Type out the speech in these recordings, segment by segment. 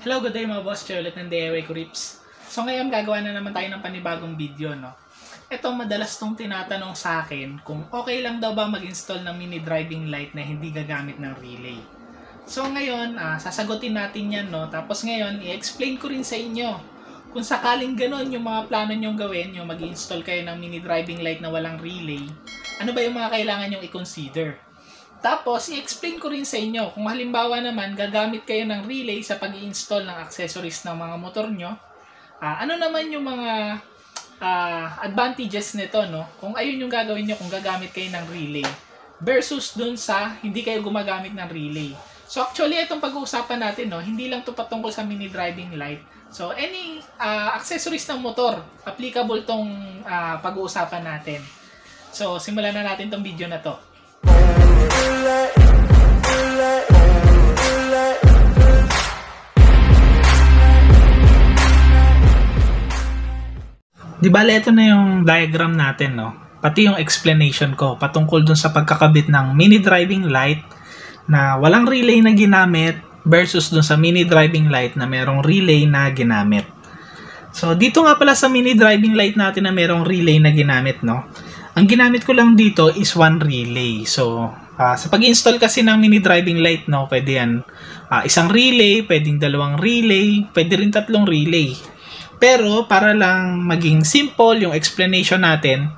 Hello, good day mga boss. Choy ulit ng DIY Rips. So ngayon gagawa na naman tayo ng panibagong video, no? Ito madalas tong tinatanong sa akin kung okay lang daw ba mag-install ng mini driving light na hindi gagamit ng relay. So ngayon, sasagutin natin yan, no? Tapos ngayon, i-explain ko rin sa inyo kung sakaling ganun yung mga plano nyong gawin, yung mag-install kayo ng mini driving light na walang relay, ano ba yung mga kailangan nyong i-consider. Tapos, i-explain ko rin sa inyo kung halimbawa naman gagamit kayo ng relay sa pag-i-install ng accessories ng mga motor nyo. Ano naman yung mga advantages nito, no? Kung ayun yung gagawin nyo kung gagamit kayo ng relay versus dun sa hindi kayo gumagamit ng relay. So actually, itong pag-uusapan natin, no, hindi lang ito patungkol sa mini driving light. So any accessories ng motor, applicable tong pag-uusapan natin. So simulan na natin tong video na to. Di bale, ito na yung diagram natin, no? Pati yung explanation ko patungkol dun sa pagkakabit ng mini driving light na walang relay na ginamit versus dun sa mini driving light na merong relay na ginamit. So, dito nga pala sa mini driving light natin na merong relay na ginamit, no? Ang ginamit ko lang dito is one relay. So, sa pag-install kasi ng mini driving light, no, pwede yan isang relay, pwedeng dalawang relay, pwede rin tatlong relay. Pero para lang maging simple yung explanation natin,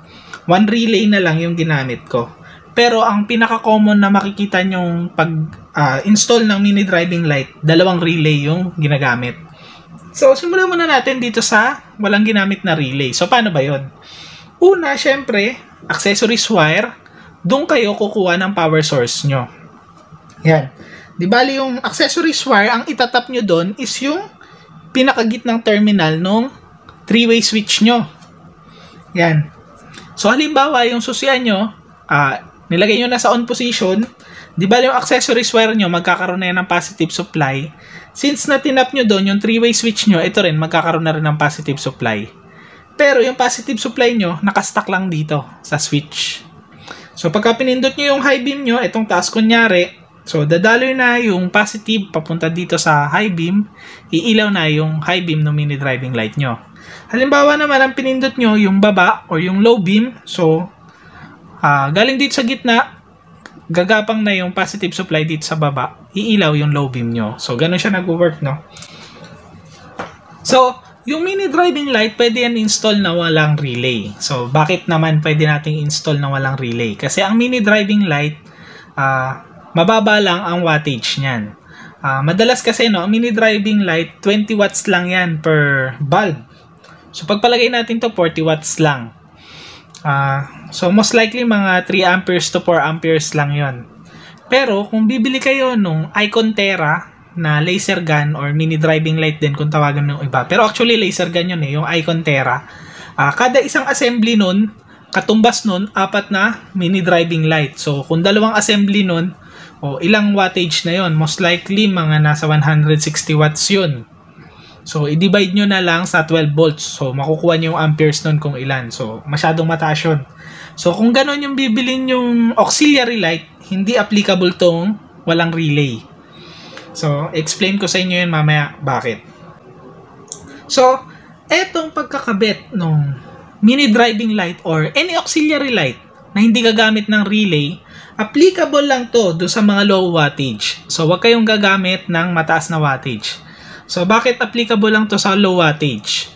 one relay na lang yung ginamit ko. Pero ang pinaka-common na makikita nyong pag-install ng mini driving light, dalawang relay yung ginagamit. So, simulan muna natin dito sa walang ginamit na relay. So, paano ba yun? Una, syempre, accessories wire, doon kayo kukuha ng power source nyo. Yan. Di bali yung accessories wire, ang itatap nyo doon is yung pinakagitnang terminal nung 3-way switch nyo. Yan. So, halimbawa, yung susian nyo, nilagay nyo na sa on position, di bali yung accessories wire nyo, magkakaroon na yan ng positive supply. Since na tinap nyo doon, yung 3-way switch nyo, ito rin, magkakaroon na rin ng positive supply. Pero yung positive supply nyo, nakastack lang dito sa switch. So, pagka pinindot nyo yung high beam nyo, itong taas kunyari, so dadaloy na yung positive papunta dito sa high beam, iilaw na yung high beam ng mini driving light nyo. Halimbawa naman, ang pinindot nyo yung baba or yung low beam, so, galing dito sa gitna, gagapang na yung positive supply dito sa baba, iilaw yung low beam nyo. So, ganun siya nag-work, no? So, yung mini driving light, pwede yan install na walang relay. So, bakit naman pwede nating install na walang relay? Kasi ang mini driving light, mababa lang ang wattage niyan. Madalas kasi, no, ang mini driving light, 20 watts lang yan per bulb. So, pagpalagay natin to 40 watts lang. So, most likely, mga 3 amperes to 4 amperes lang yon. Pero, kung bibili kayo nung Icon Terra, na laser gun or mini driving light din kung tawagan ng iba. Pero actually laser gun yun yung Icon Terra. Kada isang assembly nun, katumbas nun, 4 na mini driving light. So kung dalawang assembly nun, ilang wattage na yon? Most likely mga nasa 160 watts yun. So i-divide nyo na lang sa 12 volts. So makukuha nyo yung amperes nun kung ilan. So masyadong mataas yun. So kung ganon yung bibilin yung auxiliary light, hindi applicable tong walang relay. So, explain ko sa inyo yun mamaya bakit. So, etong pagkakabit ng mini driving light or any auxiliary light na hindi gagamit ng relay, applicable lang to do sa mga low wattage. So, wag kayong gagamit ng mataas na wattage. So, bakit applicable lang to sa low wattage?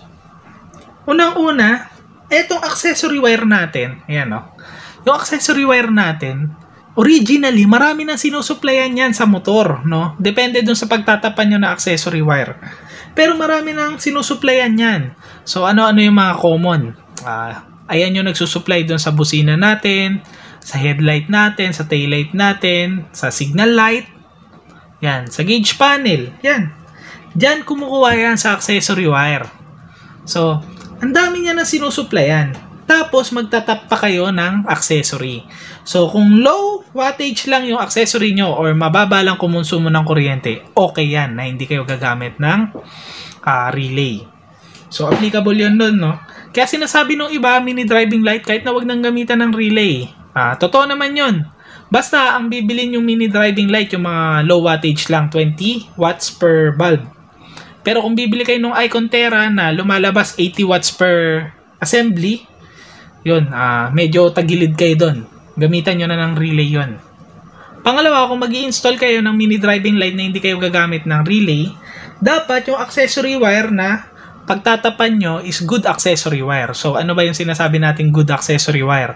Unang-una, etong accessory wire natin, ayan o. Yung accessory wire natin, originally, marami nang sinusuplayan yan sa motor, no? Depende dun sa pagtatapan nyo na accessory wire. Pero marami nang sinusuplayan yan. So, ano-ano yung mga common? Ayan yung nagsusupply dun sa busina natin, sa headlight natin, sa taillight natin, sa signal light. Yan, sa gauge panel. Yan. Diyan kumukuha yan sa accessory wire. So, ang dami niya na sinusuplayan. Tapos, magtatap pa kayo ng accessory. So, kung low wattage lang yung accessory nyo or mababa lang kumonsumo ng kuryente, okay yan na hindi kayo gagamit ng relay. So, applicable yun nun, no? Kaya sinasabi nung iba, mini driving light, kahit na wag nang gamitan ng relay. Totoo naman yun. Basta, ang bibilin yung mini driving light, yung mga low wattage lang, 20 watts per bulb. Pero kung bibili kayo ng Icon Terra na lumalabas 80 watts per assembly, yun, medyo tagilid kayo doon. Gamitan nyo na ng relay yun. Pangalawa, kung mag-i-install kayo ng mini driving light na hindi kayo gagamit ng relay, dapat yung accessory wire na pagtatapan nyo is good accessory wire. So, ano ba yung sinasabi nating good accessory wire?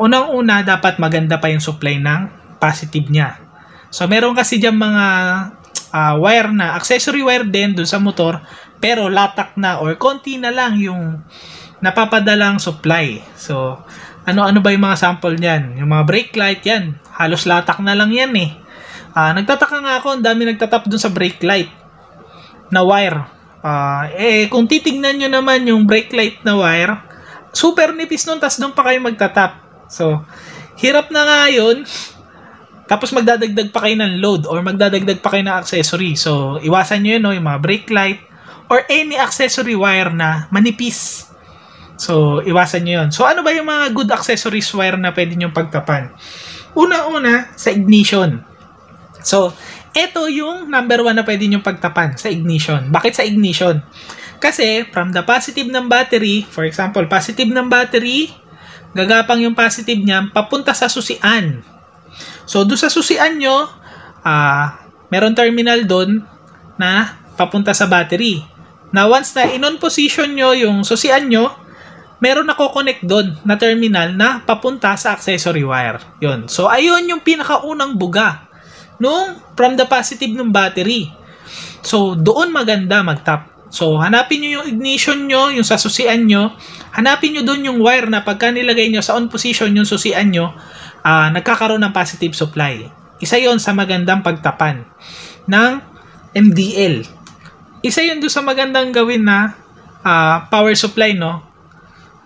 Unang-una, dapat maganda pa yung supply ng positive niya. So, meron kasi dyan mga wire na accessory wire din dun sa motor, pero latak na or konti na lang yung napapadalang supply. So, ano ba yung mga sample niyan? Yung mga brake light yan, halos latak na lang yan eh. Nagtataka nga ako, ang dami nagtatap dun sa brake light na wire. Kung titignan nyo naman yung brake light na wire, super nipis nun, tas doon pa kayo magtatap. So, hirap na nga yun. Tapos magdadagdag pa kayo ng load or magdadagdag pa kayo ng accessory. So, iwasan nyo yun, no? Yung mga brake light or any accessory wire na manipis. So, iwasan nyo yun. So, ano ba yung mga good accessories wire na pwede nyo pagtapan? Una-una, sa ignition. So, ito yung number 1 na pwede nyo pagtapan sa ignition. Bakit sa ignition? Kasi, from the positive ng battery, for example, positive ng battery, gagapang yung positive niya, papunta sa susian. So, doon sa susian nyo, meron terminal doon na papunta sa battery. Na once na in-on position nyo yung susian nyo, meron nako-connect doon na terminal na papunta sa accessory wire. Yun. So, ayun yung pinakaunang buga nung from the positive ng battery. So, doon maganda mag-tap. So, hanapin nyo yung ignition nyo, yung sa susian nyo. Hanapin nyo doon yung wire na pagka nilagay nyo sa on position yung susian nyo, nagkakaroon ng positive supply. Isa yon sa magandang pagtapan ng MDL. Isa yun doon sa magandang gawin na power supply, no?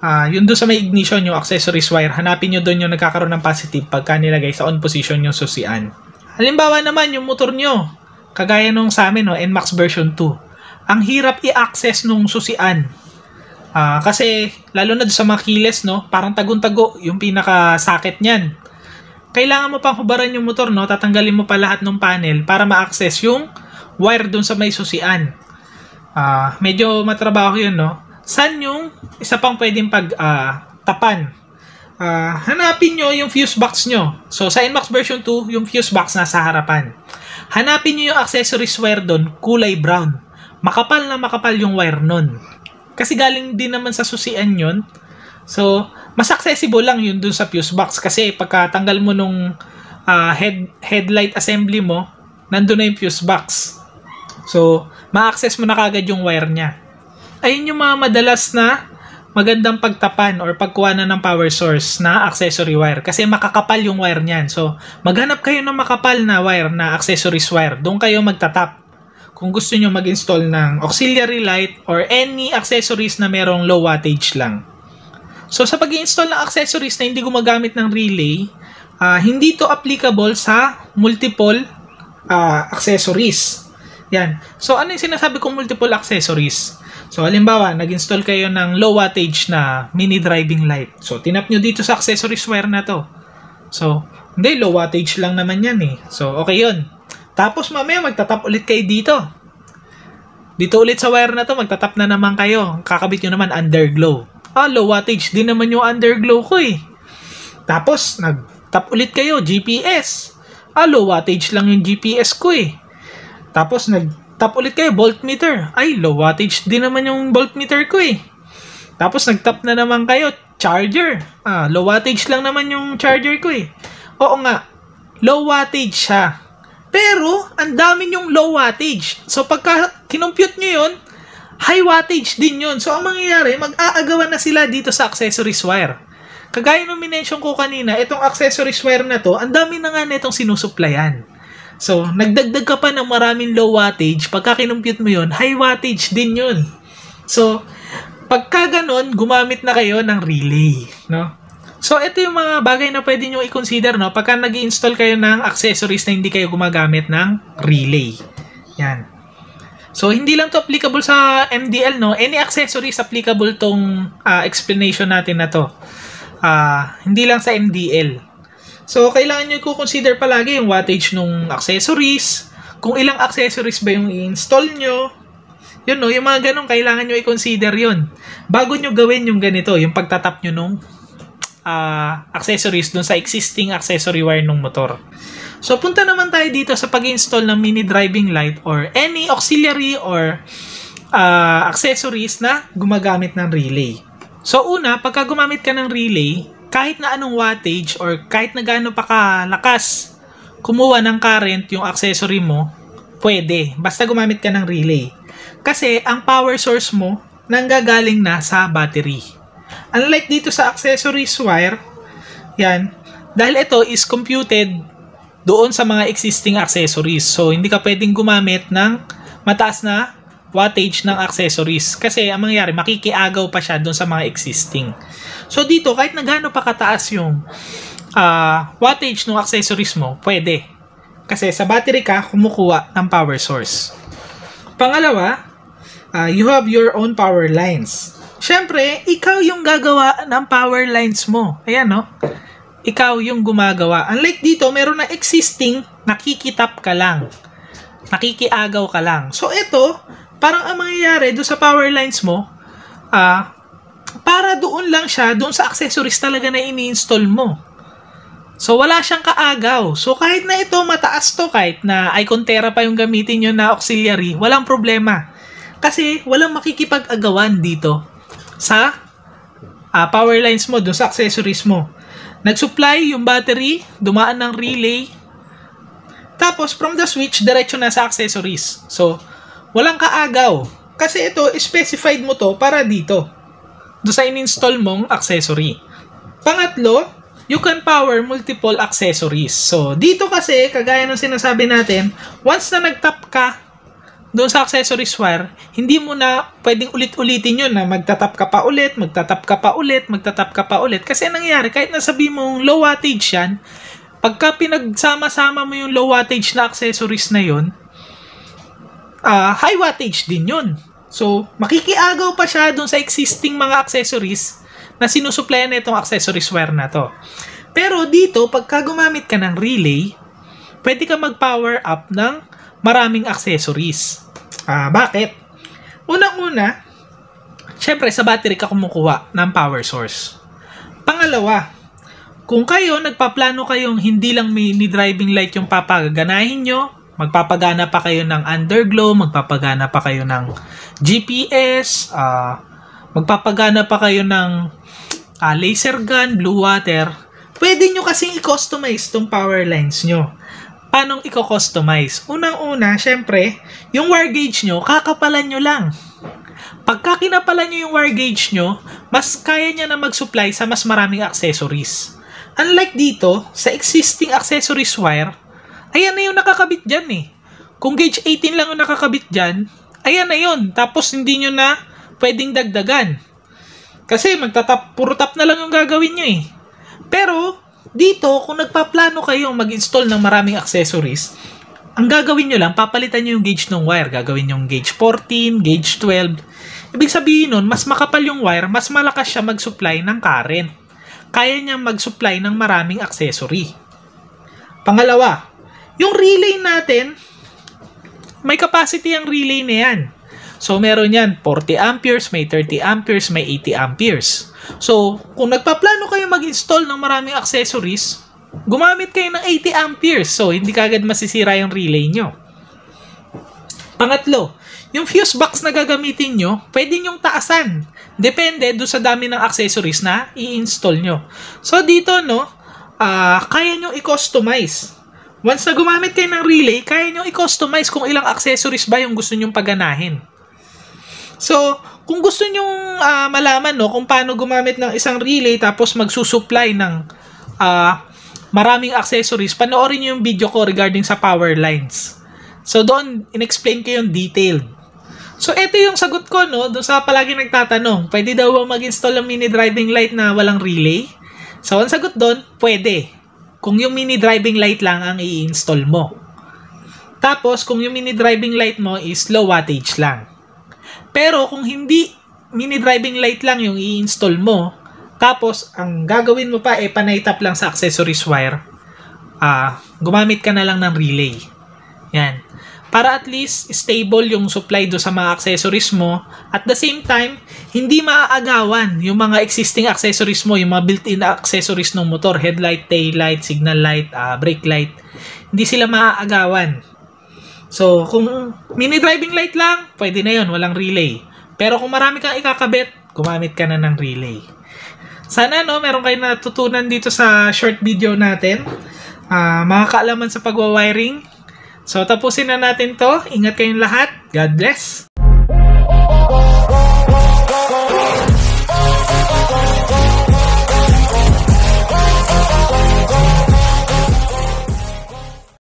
Yun doon sa may ignition, yung accessories wire, hanapin nyo doon yung nagkakaroon ng positive pagka nilagay sa on position yung susian. Halimbawa naman, yung motor nyo, kagaya nung sa amin, no, NMAX version 2, ang hirap i-access nung susian. Kasi, lalo na doon sa makiles, no, parang tagun-tago yung pinaka-socket nyan. Kailangan mo pang hubaran yung motor, no, tatanggalin mo pa lahat ng panel para ma-access yung wire doon sa may susian. Medyo matrabaho yun, no. Saan yung isa pang pwedeng pagtapan? Hanapin nyo yung fuse box nyo. So, sa NMAX version 2, yung fuse box nasa harapan. Hanapin nyo yung accessories wire doon, kulay brown. Makapal na makapal yung wire nun. Kasi galing din naman sa susian yun. So, mas accessible lang yun dun sa fuse box. Kasi pagkatanggal mo nung headlight assembly mo, nandun na yung fuse box. So, ma-access mo na kagad yung wire niya. Ayun yung mga madalas na magandang pagtapan or pagkuha na ng power source na accessory wire. Kasi makakapal yung wire niyan. So, maghanap kayo ng makapal na wire na accessories wire. Doon kayo magtatap. Kung gusto nyo mag-install ng auxiliary light or any accessories na merong low wattage lang. So, sa pag-install ng accessories na hindi gumagamit ng relay, hindi to applicable sa multiple accessories. Yan. So, ano yung sinasabi kong multiple accessories? So, halimbawa, nag-install kayo ng low wattage na mini driving light. So, tinap nyo dito sa accessories wire na to. So, hindi, low wattage lang naman yan eh. So, okay yun. Tapos, mamaya, magtatap ulit kayo dito. Dito ulit sa wire na to, magtatap na naman kayo. Kakabit nyo naman underglow. Low wattage din naman yung underglow ko eh. Tapos, nag-tap ulit kayo, GPS. Low wattage lang yung GPS ko eh. Tapos, nag-tap ulit kayo, voltmeter. Low wattage din naman yung voltmeter ko eh. Tapos, nag-tap na naman kayo, charger. Low wattage lang naman yung charger ko eh. Oo nga, low wattage siya. Pero, ang dami yung low wattage. So, pagka kinumpute nyo yun, high wattage din yun. So, ang mangyayari, mag-aagawan na sila dito sa accessories wire. Kagaya nung minention ko kanina, itong accessories wire na to, ang dami na nga na itong sinusuplayan. So, nagdagdag ka pa ng maraming low wattage, pagka kinumpute mo yun, high wattage din yun. So, pagka ganon, gumamit na kayo ng relay, no? So, ito yung mga bagay na pwede nyo i-consider, no? Pagka nag-i-install kayo ng accessories na hindi kayo gumagamit ng relay. Yan. So, hindi lang to applicable sa MDL, no? Any accessories applicable tong explanation natin na to. Hindi lang sa MDL. So, kailangan nyo i-consider palagi yung wattage ng accessories, kung ilang accessories ba yung i-install nyo, Yun no, yung mga ganun, kailangan nyo i-consider yun. Bago nyo gawin yung ganito, yung pagtatap nyo nung accessories dun sa existing accessory wire ng motor. So, punta naman tayo dito sa pag-install ng mini driving light or any auxiliary or accessories na gumagamit ng relay. So, una, pagka gumamit ka ng relay, kahit na anong wattage or kahit na gaano pa kalakas kumuha ng current yung accessory mo, pwede. Basta gumamit ka ng relay. Kasi, ang power source mo nanggagaling na sa battery. Unlike dito sa accessories wire, yan, dahil ito is computed doon sa mga existing accessories. So, hindi ka pwedeng gumamit ng mataas na wattage ng accessories. Kasi, ang mangyayari, makikiagaw pa siya doon sa mga existing. So, dito, kahit na gaano pa kataas yung wattage ng accessories mo, pwede. Kasi, sa battery ka, kumukuha ng power source. Pangalawa, you have your own power lines. Siyempre, ikaw yung gagawa ng power lines mo. Ayan, no? Ikaw yung gumagawa. Unlike dito, meron na existing, nakikitap ka lang. Nakikiagaw ka lang. So, ito, parang ang mangyayari doon sa power lines mo, para doon lang siya, doon sa accessories talaga na ini-install mo. So, wala siyang kaagaw. So, kahit na ito mataas to, kahit na Icontera pa yung gamitin nyo na auxiliary, walang problema. Kasi, walang makikipag-agawan dito sa power lines mo, doon sa accessories mo. Nag-supply yung battery, dumaan ng relay, tapos from the switch, diretso na sa accessories. So, walang kaagaw. Kasi ito, specified mo to para dito, doon sa in-install mong accessory. Pangatlo, you can power multiple accessories. So, dito kasi, kagaya ng sinasabi natin, once na nag-tap ka doon sa accessories wire, hindi mo na pwedeng ulit-ulitin yun na magtatap ka pa ulit, magtatap ka pa ulit, magtatap ka pa ulit. Kasi nangyayari, kahit nasabi mong low wattage yan, pagka pinagsama-sama mo yung low wattage na accessories na yun, high wattage din yun. So, makikiagaw pa siya doon sa existing mga accessories na sinusuplayan na itong accessories wire na to. Pero dito, pagka gumamit ka ng relay, pwede ka mag-power up ng maraming accessories. Bakit? Unang-una, syempre sa battery ka kumukuha ng power source. Pangalawa, kung kayo nagpaplano kayong hindi lang mini driving light yung papaganahin nyo, magpapagana pa kayo ng underglow, magpapagana pa kayo ng GPS, magpapagana pa kayo ng laser gun, blue water, pwede nyo kasing i-customize tong power lines nyo. Paano i-customize? Unang-una, syempre, yung wire gauge nyo, kakapalan nyo lang. Pagka kinapalan nyo yung wire gauge nyo, mas kaya niya na mag-supply sa mas maraming accessories. Unlike dito, sa existing accessories wire, ayan na yung nakakabit dyan eh. Kung gauge 18 lang yung nakakabit dyan, ayan na yun. Tapos hindi nyo na pwedeng dagdagan. Kasi puro tap na lang yung gagawin nyo eh. Pero, dito, kung nagpaplano kayong mag-install ng maraming accessories, ang gagawin nyo lang, papalitan nyo yung gauge ng wire. Gagawin nyo yung gauge 14, gauge 12. Ibig sabihin nun, mas makapal yung wire, mas malakas siya mag-supply ng current. Kaya niya mag-supply ng maraming accessory. Pangalawa, yung relay natin, may capacity ang relay na yan. So, meron yan 40 amperes, may 30 amperes, may 80 amperes. So, kung nagpaplano kayo mag-install ng maraming accessories, gumamit kayo ng 80 amperes. So, hindi kagad masisira yung relay nyo. Pangatlo, yung fuse box na gagamitin nyo, pwede nyong taasan. Depende doon sa dami ng accessories na i-install nyo. So, dito, no, kaya nyo i-customize. Once na gumamit kayo ng relay, kaya nyo i-customize kung ilang accessories ba yung gusto nyong paganahin. So, kung gusto nyong malaman no, kung paano gumamit ng isang relay tapos magsusupply ng maraming accessories, panoorin nyo yung video ko regarding sa power lines. So, doon, in-explain ko yung detailed. So, ito yung sagot ko, no, doon sa palagi nagtatanong, pwede daw ba mag-install ng mini driving light na walang relay? So, ang sagot doon, pwede. Kung yung mini driving light lang ang i-install mo. Tapos, kung yung mini driving light mo is low wattage lang. Pero kung hindi mini driving light lang yung i-install mo, tapos ang gagawin mo pa panay tap lang sa accessories wire, gumamit ka na lang ng relay. Yan. para at least stable yung supply do sa mga accessories mo. At the same time, hindi maaagawan yung mga existing accessories mo, yung mga built-in accessories ng motor, headlight, tail light, signal light, brake light. Hindi sila maaagawan. So, kung mini driving light lang, pwede na yun, walang relay. Pero kung marami kang ikakabit, gumamit ka na ng relay. Sana meron kayong natutunan dito sa short video natin. Mga kaalaman sa pagwawiring. So, tapusin na natin to. Ingat kayong lahat. God bless.